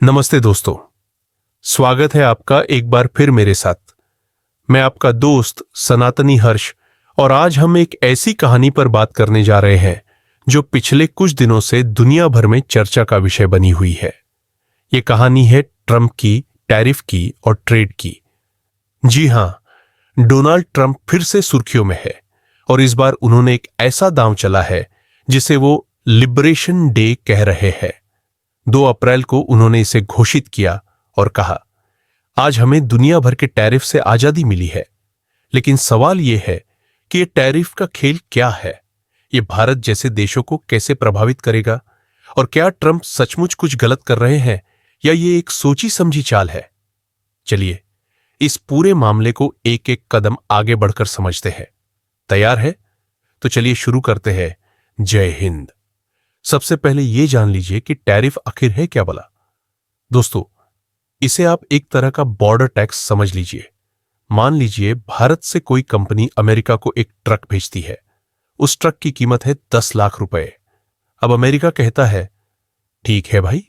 नमस्ते दोस्तों। स्वागत है आपका एक बार फिर मेरे साथ। मैं आपका दोस्त सनातनी हर्ष और आज हम एक ऐसी कहानी पर बात करने जा रहे हैं जो पिछले कुछ दिनों से दुनिया भर में चर्चा का विषय बनी हुई है। ये कहानी है ट्रंप की, टैरिफ की और ट्रेड की। जी हां, डोनाल्ड ट्रंप फिर से सुर्खियों में है और इस बार उन्होंने एक ऐसा दांव चला है जिसे वो लिबरेशन डे कह रहे हैं। 2 अप्रैल को उन्होंने इसे घोषित किया और कहा, आज हमें दुनिया भर के टैरिफ से आजादी मिली है। लेकिन सवाल यह है कि यह टैरिफ का खेल क्या है? यह भारत जैसे देशों को कैसे प्रभावित करेगा? और क्या ट्रंप सचमुच कुछ गलत कर रहे हैं या ये एक सोची समझी चाल है? चलिए इस पूरे मामले को एक एक कदम आगे बढ़कर समझते हैं। तैयार है? तो चलिए शुरू करते हैं। जय हिंद। सबसे पहले यह जान लीजिए कि टैरिफ आखिर है क्या भला। दोस्तों, इसे आप एक तरह का बॉर्डर टैक्स समझ लीजिए। मान लीजिए भारत से कोई कंपनी अमेरिका को एक ट्रक भेजती है। उस ट्रक की कीमत है 10 लाख रुपए। अब अमेरिका कहता है, ठीक है भाई,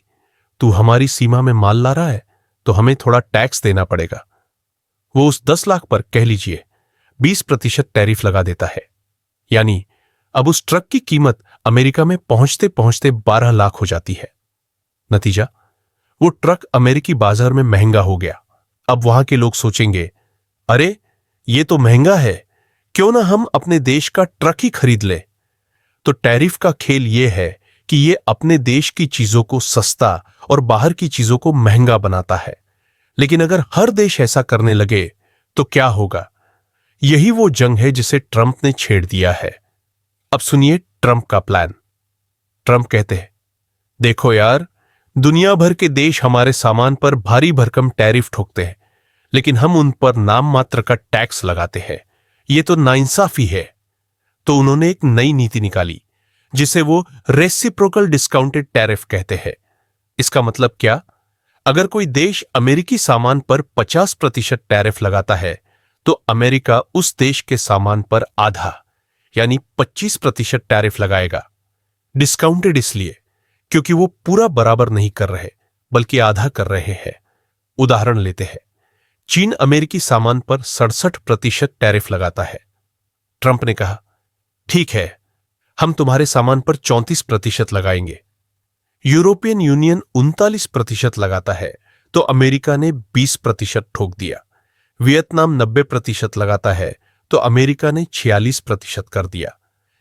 तू हमारी सीमा में माल ला रहा है तो हमें थोड़ा टैक्स देना पड़ेगा। वो उस 10 लाख पर कह लीजिए 20% टैरिफ लगा देता है। यानी अब उस ट्रक की कीमत अमेरिका में पहुंचते पहुंचते 12 लाख हो जाती है। नतीजा, वो ट्रक अमेरिकी बाजार में महंगा हो गया। अब वहां के लोग सोचेंगे, अरे ये तो महंगा है, क्यों ना हम अपने देश का ट्रक ही खरीद लें। तो टैरिफ का खेल ये है कि ये अपने देश की चीजों को सस्ता और बाहर की चीजों को महंगा बनाता है। लेकिन अगर हर देश ऐसा करने लगे तो क्या होगा? यही वो जंग है जिसे ट्रंप ने छेड़ दिया है। अब सुनिए ट्रंप का प्लान। ट्रंप कहते हैं, देखो यार, दुनिया भर के देश हमारे सामान पर भारी भरकम टैरिफ ठोकते हैं, लेकिन हम उन पर नाम मात्र का टैक्स लगाते हैं। ये तो नाइंसाफी है। तो उन्होंने एक नई नीति निकाली जिसे वो रेसिप्रोकल डिस्काउंटेड टैरिफ कहते हैं। इसका मतलब क्या? अगर कोई देश अमेरिकी सामान पर 50% टैरिफ लगाता है तो अमेरिका उस देश के सामान पर आधा यानी 25% टैरिफ लगाएगा। डिस्काउंटेड इसलिए क्योंकि वो पूरा बराबर नहीं कर रहे बल्कि आधा कर रहे हैं। उदाहरण लेते हैं, चीन अमेरिकी सामान पर 67% टैरिफ लगाता है। ट्रंप ने कहा, ठीक है, हम तुम्हारे सामान पर 34% लगाएंगे। यूरोपियन यूनियन 39% लगाता है तो अमेरिका ने 20% ठोक दिया। वियतनाम 90% लगाता है तो अमेरिका ने 46% कर दिया।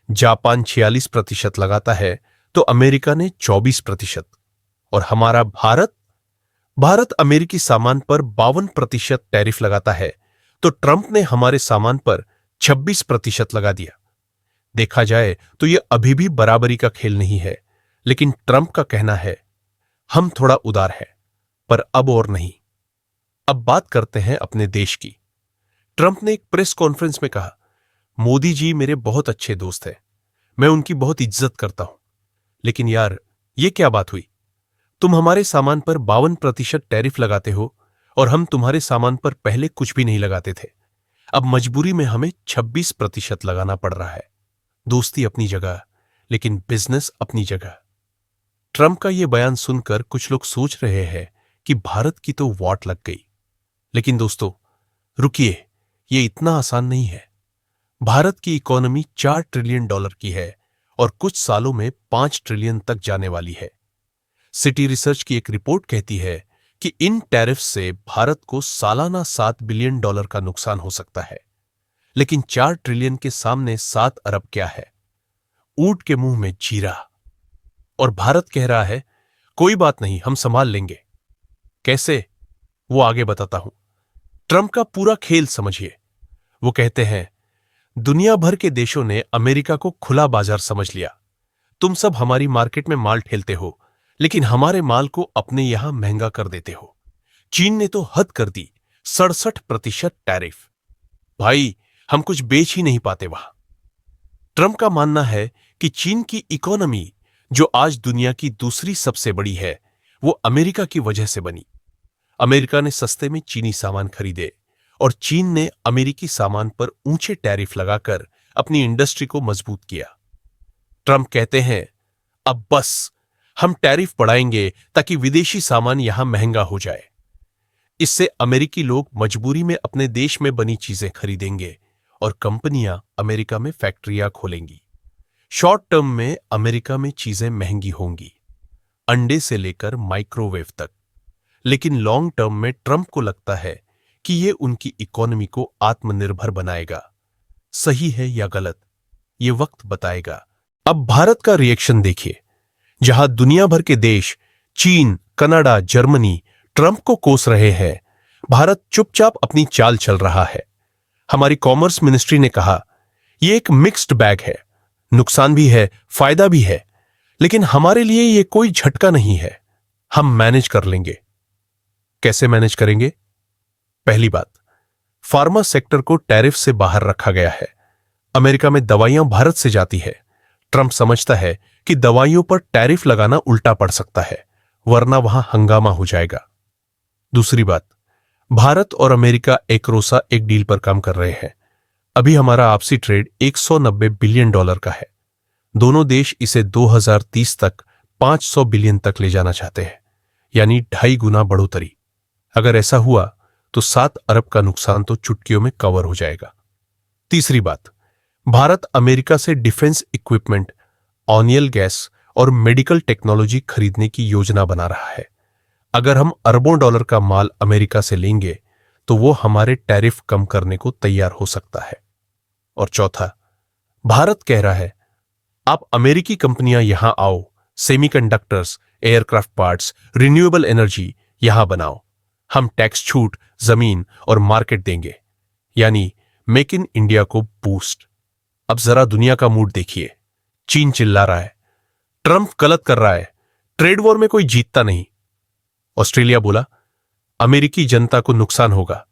जापान 46% लगाता है तो अमेरिका ने 24%। और हमारा भारत अमेरिकी सामान पर 52% टैरिफ लगाता है तो ट्रंप ने हमारे सामान पर 26% लगा दिया। देखा जाए तो यह अभी भी बराबरी का खेल नहीं है, लेकिन ट्रंप का कहना है, हम थोड़ा उदार है, पर अब और नहीं। अब बात करते हैं अपने देश की। ट्रंप ने एक प्रेस कॉन्फ्रेंस में कहा, मोदी जी मेरे बहुत अच्छे दोस्त हैं, मैं उनकी बहुत इज्जत करता हूं। लेकिन यार, ये क्या बात हुई? तुम हमारे सामान पर 52% टैरिफ लगाते हो और हम तुम्हारे सामान पर पहले कुछ भी नहीं लगाते थे। अब मजबूरी में हमें 26% लगाना पड़ रहा है। दोस्ती अपनी जगह, लेकिन बिजनेस अपनी जगह। ट्रंप का यह बयान सुनकर कुछ लोग सोच रहे हैं कि भारत की तो वाट लग गई। लेकिन दोस्तों, रुकिए, यह इतना आसान नहीं है। भारत की इकोनॉमी $4 ट्रिलियन की है और कुछ सालों में 5 ट्रिलियन तक जाने वाली है। सिटी रिसर्च की एक रिपोर्ट कहती है कि इन टैरिफ से भारत को सालाना $7 बिलियन का नुकसान हो सकता है। लेकिन 4 ट्रिलियन के सामने 7 अरब क्या है? ऊंट के मुंह में जीरा। और भारत कह रहा है, कोई बात नहीं, हम संभाल लेंगे। कैसे? वो आगे बताता हूं। ट्रंप का पूरा खेल समझिए। वो कहते हैं, दुनिया भर के देशों ने अमेरिका को खुला बाजार समझ लिया। तुम सब हमारी मार्केट में माल ठेलते हो, लेकिन हमारे माल को अपने यहां महंगा कर देते हो। चीन ने तो हद कर दी, 67% टैरिफ। भाई, हम कुछ बेच ही नहीं पाते वहां। ट्रंप का मानना है कि चीन की इकोनॉमी, जो आज दुनिया की दूसरी सबसे बड़ी है, वो अमेरिका की वजह से बनी। अमेरिका ने सस्ते में चीनी सामान खरीदे और चीन ने अमेरिकी सामान पर ऊंचे टैरिफ लगाकर अपनी इंडस्ट्री को मजबूत किया। ट्रंप कहते हैं, अब बस, हम टैरिफ बढ़ाएंगे ताकि विदेशी सामान यहां महंगा हो जाए। इससे अमेरिकी लोग मजबूरी में अपने देश में बनी चीजें खरीदेंगे और कंपनियां अमेरिका में फैक्ट्रियां खोलेंगी। शॉर्ट टर्म में अमेरिका में चीजें महंगी होंगी, अंडे से लेकर माइक्रोवेव तक। लेकिन लॉन्ग टर्म में ट्रंप को लगता है कि यह उनकी इकोनॉमी को आत्मनिर्भर बनाएगा। सही है या गलत, यह वक्त बताएगा। अब भारत का रिएक्शन देखिए। जहां दुनिया भर के देश चीन, कनाडा, जर्मनी ट्रंप को कोस रहे हैं, भारत चुपचाप अपनी चाल चल रहा है। हमारी कॉमर्स मिनिस्ट्री ने कहा यह एक मिक्स्ड बैग है, नुकसान भी है, फायदा भी है, लेकिन हमारे लिए यह कोई झटका नहीं है। हम मैनेज कर लेंगे। कैसे मैनेज करेंगे? पहली बात, फार्मा सेक्टर को टैरिफ से बाहर रखा गया है। अमेरिका में दवाइयां भारत से जाती है। ट्रंप समझता है कि दवाइयों पर टैरिफ लगाना उल्टा पड़ सकता है, वरना वहां हंगामा हो जाएगा। दूसरी बात, भारत और अमेरिका एकरोसा एक डील पर काम कर रहे हैं। अभी हमारा आपसी ट्रेड $190 बिलियन का है। दोनों देश इसे 2030 तक 500 बिलियन तक ले जाना चाहते हैं, यानी 2.5 गुना बढ़ोतरी। अगर ऐसा हुआ तो 7 अरब का नुकसान तो चुटकियों में कवर हो जाएगा। तीसरी बात, भारत अमेरिका से डिफेंस इक्विपमेंट, ऑनियल गैस और मेडिकल टेक्नोलॉजी खरीदने की योजना बना रहा है। अगर हम अरबों डॉलर का माल अमेरिका से लेंगे तो वो हमारे टैरिफ कम करने को तैयार हो सकता है। और चौथा, भारत कह रहा है आप अमेरिकी कंपनियां यहां आओ, semiconductors, aircraft parts, renewable energy यहां बनाओ। हम टैक्स छूट, जमीन और मार्केट देंगे, यानी मेक इन इंडिया को बूस्ट। अब जरा दुनिया का मूड देखिए। चीन चिल्ला रहा है ट्रंप गलत कर रहा है, ट्रेड वॉर में कोई जीतता नहीं। ऑस्ट्रेलिया बोला अमेरिकी जनता को नुकसान होगा।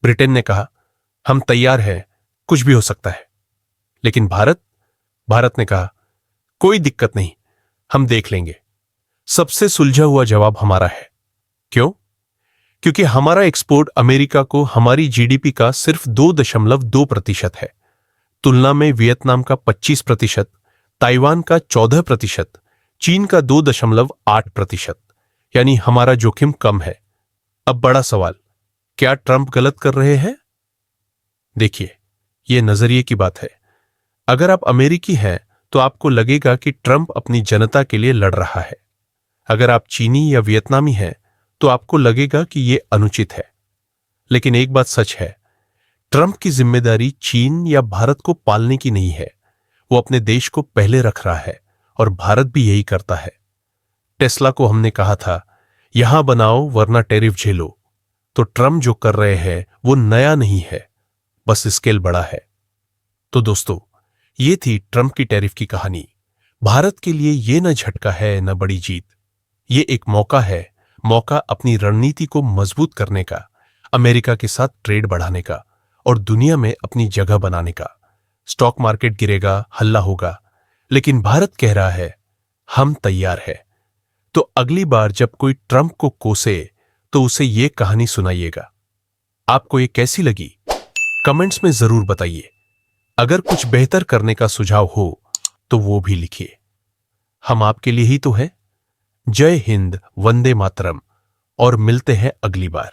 ब्रिटेन ने कहा हम तैयार हैं, कुछ भी हो सकता है। लेकिन भारत ने कहा कोई दिक्कत नहीं, हम देख लेंगे। सबसे सुलझा हुआ जवाब हमारा है। क्यों? क्योंकि हमारा एक्सपोर्ट अमेरिका को हमारी जीडीपी का सिर्फ 2.2% है। तुलना में वियतनाम का 25%, ताइवान का 14%, चीन का 2.8%, यानी हमारा जोखिम कम है। अब बड़ा सवाल, क्या ट्रंप गलत कर रहे हैं? देखिए, यह नजरिए की बात है। अगर आप अमेरिकी हैं तो आपको लगेगा कि ट्रंप अपनी जनता के लिए लड़ रहा है। अगर आप चीनी या वियतनामी हैं तो आपको लगेगा कि यह अनुचित है। लेकिन एक बात सच है, ट्रंप की जिम्मेदारी चीन या भारत को पालने की नहीं है। वो अपने देश को पहले रख रहा है और भारत भी यही करता है। टेस्ला को हमने कहा था यहां बनाओ वरना टैरिफ झेलो, तो ट्रंप जो कर रहे हैं वो नया नहीं है, बस स्केल बड़ा है। तो दोस्तों, ये थी ट्रंप की टैरिफ की कहानी। भारत के लिए ये न झटका है न बड़ी जीत, ये एक मौका है, मौका अपनी रणनीति को मजबूत करने का, अमेरिका के साथ ट्रेड बढ़ाने का और दुनिया में अपनी जगह बनाने का। स्टॉक मार्केट गिरेगा, हल्ला होगा, लेकिन भारत कह रहा है हम तैयार है। तो अगली बार जब कोई ट्रंप को कोसे तो उसे ये कहानी सुनाइएगा। आपको ये कैसी लगी कमेंट्स में जरूर बताइए। अगर कुछ बेहतर करने का सुझाव हो तो वो भी लिखिए। हम आपके लिए ही तो है। जय हिंद, वंदे मातरम, और मिलते हैं अगली बार।